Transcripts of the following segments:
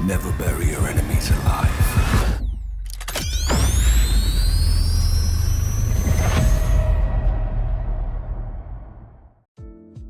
Never bury your enemies alive.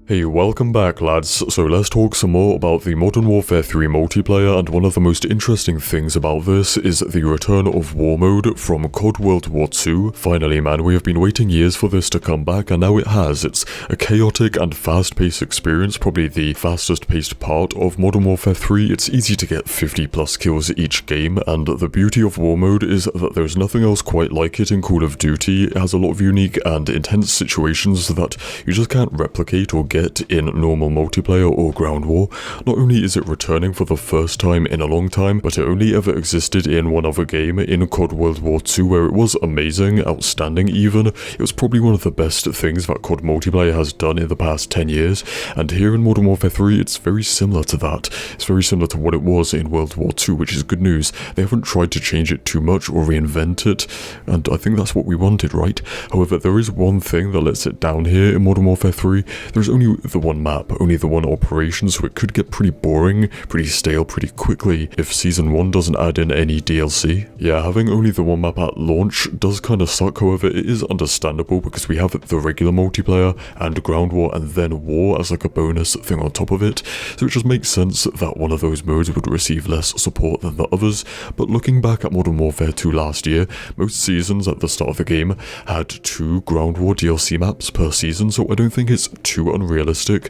Hey, welcome back lads. So let's talk some more about the Modern Warfare 3 multiplayer, and one of the most interesting things about this is the return of War Mode from COD World War 2. Finally man, we have been waiting years for this to come back, and now it has. It's a chaotic and fast-paced experience, probably the fastest paced part of Modern Warfare 3. It's easy to get 50 plus kills each game, and the beauty of War Mode is that there's nothing else quite like it in Call of Duty. It has a lot of unique and intense situations that you just can't replicate or get in normal multiplayer or ground war. Not only is it returning for the first time in a long time, but it only ever existed in one other game, in COD World War 2, where it was amazing, outstanding even. It was probably one of the best things that COD multiplayer has done in the past 10 years, and here in Modern Warfare 3 it's very similar to that. It's very similar to what it was in World War 2, which is good news. They haven't tried to change it too much or reinvent it, and I think that's what we wanted, right? However, there is one thing that lets it down here in Modern Warfare 3. There's only the one map, only the one operation, so it could get pretty boring, pretty stale pretty quickly if Season 1 doesn't add in any DLC. Yeah, having only the one map at launch does kind of suck. However, it is understandable because we have the regular multiplayer and ground war and then war as like a bonus thing on top of it, so it just makes sense that one of those modes would receive less support than the others. But looking back at Modern Warfare 2 last year, most seasons at the start of the game had 2 ground war DLC maps per season, so I don't think it's too unrealistic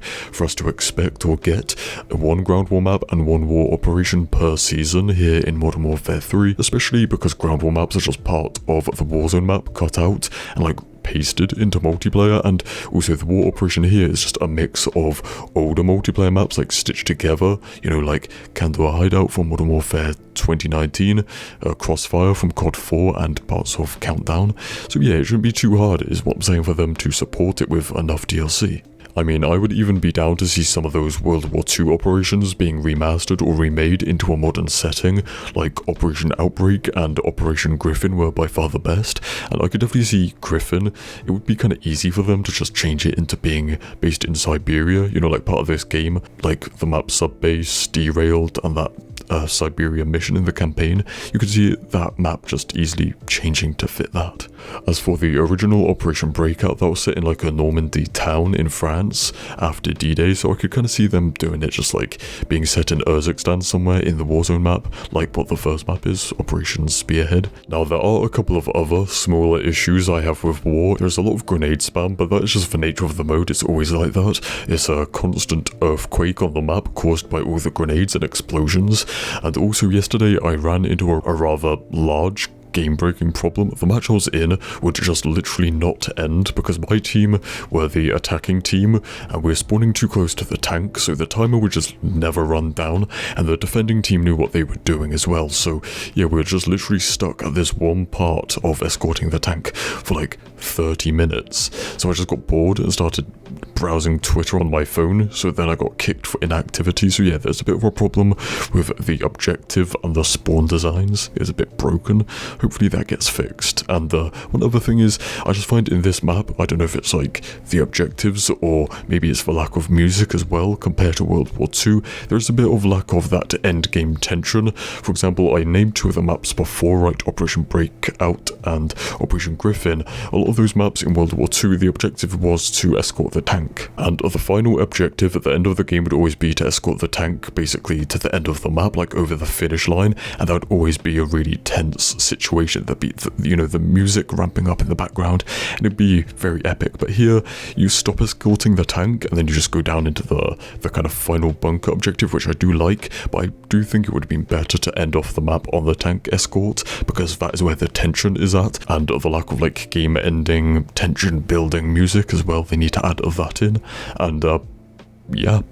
for us to expect or get one ground war map and one war operation per season here in Modern Warfare 3, especially because ground war maps are just part of the Warzone map cut out and like pasted into multiplayer, and also the war operation here is just a mix of older multiplayer maps like stitched together, you know, like Candor Hideout from Modern Warfare 2019, Crossfire from COD 4, and parts of Countdown. So yeah, it shouldn't be too hard is what I'm saying for them to support it with enough DLC. I mean, I would even be down to see some of those World War II operations being remastered or remade into a modern setting, like Operation Outbreak and Operation Griffin were by far the best, and I could definitely see Griffin. It would be kind of easy for them to just change it into being based in Siberia, you know, like part of this game, like the map Subbase, Derailed, and that Siberia mission in the campaign. You could see that map just easily changing to fit that. As for the original Operation Breakout, that was set in like a Normandy town in France after D-Day, so I could kind of see them doing it just like being set in Urzikstan somewhere in the Warzone map, like what the first map is, Operation Spearhead. Now there are a couple of other smaller issues I have with war. There's a lot of grenade spam, but that is just the nature of the mode. It's always like that. It's a constant earthquake on the map caused by all the grenades and explosions. And also yesterday I ran into a rather large game-breaking problem. The match I was in would just literally not end because my team were the attacking team and we were spawning too close to the tank, so the timer would just never run down, and the defending team knew what they were doing as well. So yeah, we were just literally stuck at this one part of escorting the tank for like 30 minutes. So I just got bored and started browsing Twitter on my phone, so then I got kicked for inactivity. So yeah, there's a bit of a problem with the objective and the spawn designs. It's a bit broken. Hopefully that gets fixed. And one other thing is, I just find in this map, I don't know if it's like the objectives or maybe it's the lack of music as well compared to World War II, there's a bit of lack of that end game tension. For example, I named 2 of the maps before, right, Operation Breakout and Operation Griffin. A lot of those maps in World War II, the objective was to escort the tank, and the final objective at the end of the game would always be to escort the tank basically to the end of the map, like over the finish line, and that would always be a really tense situation. There'd be, you know, the music ramping up in the background, and it'd be very epic. But here, you stop escorting the tank, and then you just go down into the kind of final bunker objective, which I do like, but I do think it would have been better to end off the map on the tank escort, because that is where the tension is at, and the lack of like game-ending, tension-building music as well. They need to add that in, and yeah,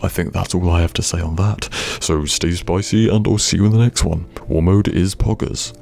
I think that's all I have to say on that. So stay spicy, and I'll see you in the next one. War Mode is poggers.